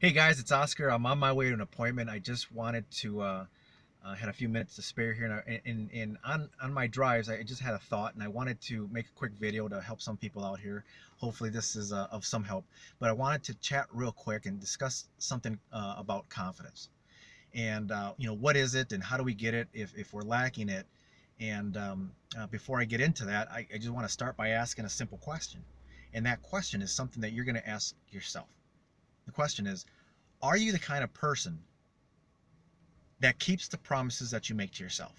Hey guys, it's Oscar. I'm on my way to an appointment. I just wanted to had a few minutes to spare here, and on my drives, I just had a thought, and I wanted to make a quick video to help some people out here. Hopefully, this is of some help. But I wanted to chat real quick and discuss something about confidence, and what is it, and how do we get it if we're lacking it. And before I get into that, I just want to start by asking a simple question, and that question is something that you're going to ask yourself. The question is, are you the kind of person that keeps the promises that you make to yourself?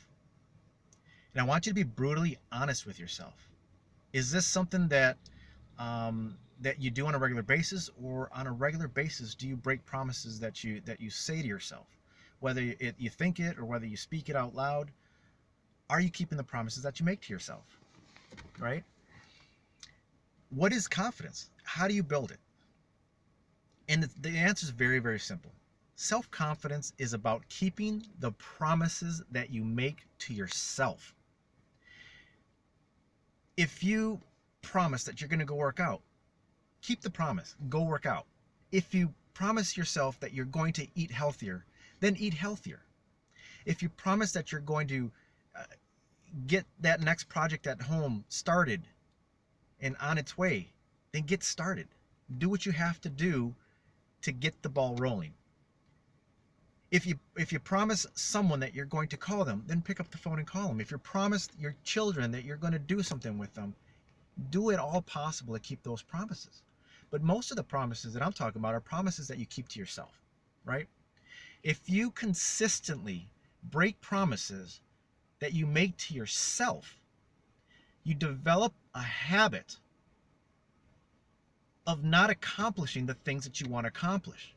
And I want you to be brutally honest with yourself. Is this something that you do on a regular basis, or on a regular basis do you break promises that you say to yourself? Whether you think it or whether you speak it out loud, are you keeping the promises that you make to yourself? Right? What is confidence? How do you build it? And the answer is very, very simple. Self-confidence is about keeping the promises that you make to yourself. If you promise that you're going to go work out, keep the promise. Go work out. If you promise yourself that you're going to eat healthier, then eat healthier. If you promise that you're going to get that next project at home started and on its way, then get started. Do what you have to do to get the ball rolling. If you promise someone that you're going to call them, then pick up the phone and call them. If you promised your children that you're going to do something with them, do it all possible to keep those promises. But most of the promises that I'm talking about are promises that you keep to yourself, right? If you consistently break promises that you make to yourself, you develop a habit of not accomplishing the things that you want to accomplish.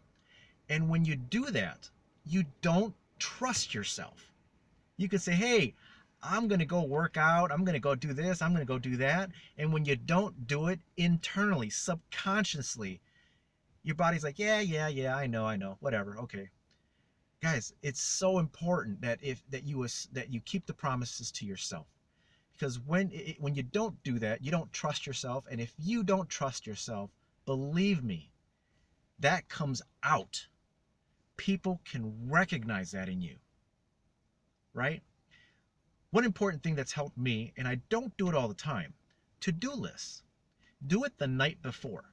And when you do that, you don't trust yourself. You can say, hey, I'm going to go work out, I'm going to go do this, I'm going to go do that. And when you don't do it internally, subconsciously, your body's like, yeah, I know, whatever, okay. Guys, it's so important that you keep the promises to yourself. Because when you don't do that, you don't trust yourself. And if you don't trust yourself, believe me, that comes out. People can recognize that in you, right? One important thing that's helped me, and I don't do it all the time, to-do lists. Do it the night before.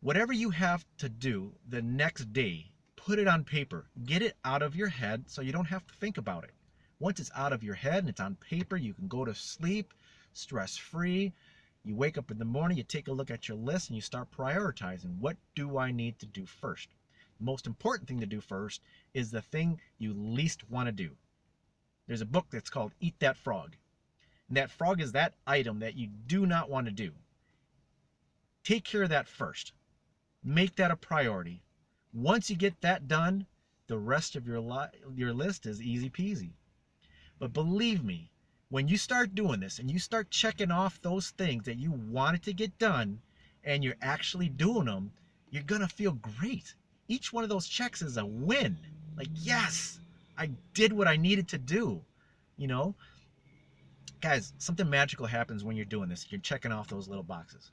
Whatever you have to do the next day, put it on paper. Get it out of your head so you don't have to think about it. Once it's out of your head and it's on paper, you can go to sleep stress-free. You wake up in the morning, you take a look at your list, and you start prioritizing. What do I need to do first? The most important thing to do first is the thing you least want to do. There's a book that's called Eat That Frog. And that frog is that item that you do not want to do. Take care of that first. Make that a priority. Once you get that done, the rest of your list is easy peasy. But believe me, when you start doing this and you start checking off those things that you wanted to get done and you're actually doing them, you're going to feel great. Each one of those checks is a win. Like, yes, I did what I needed to do. You know, guys, something magical happens when you're doing this. You're checking off those little boxes.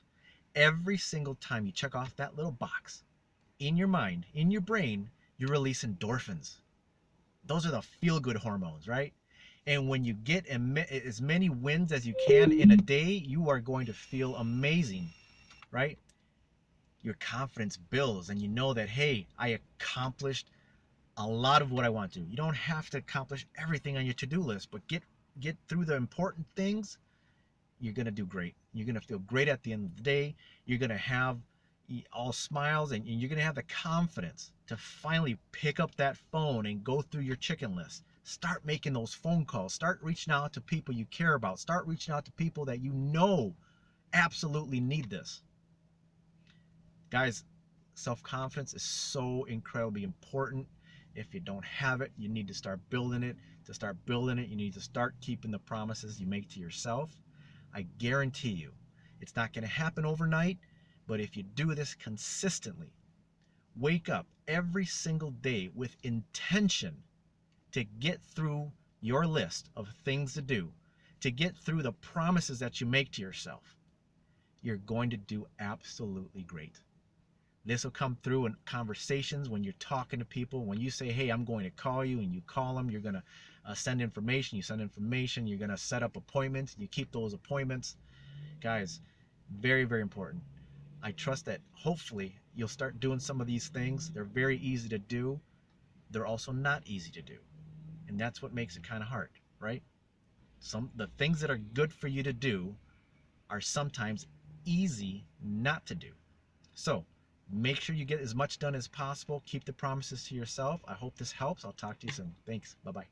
Every single time you check off that little box, in your mind, in your brain, you release endorphins. Those are the feel-good hormones, right? And when you get as many wins as you can in a day, you are going to feel amazing, right? Your confidence builds and you know that, hey, I accomplished a lot of what I want to. You don't have to accomplish everything on your to-do list, but get through the important things. You're going to do great. You're going to feel great at the end of the day. You're going to have all smiles, and you're going to have the confidence to finally pick up that phone and go through your chicken list. Start making those phone calls. Start reaching out to people you care about. Start reaching out to people that you know absolutely need this. Guys, self-confidence is so incredibly important. If you don't have it, you need to start building it. To start building it, you need to start keeping the promises you make to yourself. I guarantee you, it's not going to happen overnight, but if you do this consistently, wake up every single day with intention to get through your list of things to do, to get through the promises that you make to yourself, you're going to do absolutely great. This will come through in conversations when you're talking to people. When you say, hey, I'm going to call you, and you call them, you're going to send information. You send information. You're going to set up appointments. You keep those appointments. Guys, very, very important. I trust that hopefully you'll start doing some of these things. They're very easy to do. They're also not easy to do. And that's what makes it kind of hard, right? The things that are good for you to do are sometimes easy not to do. So make sure you get as much done as possible. Keep the promises to yourself. I hope this helps. I'll talk to you soon. Thanks. Bye-bye.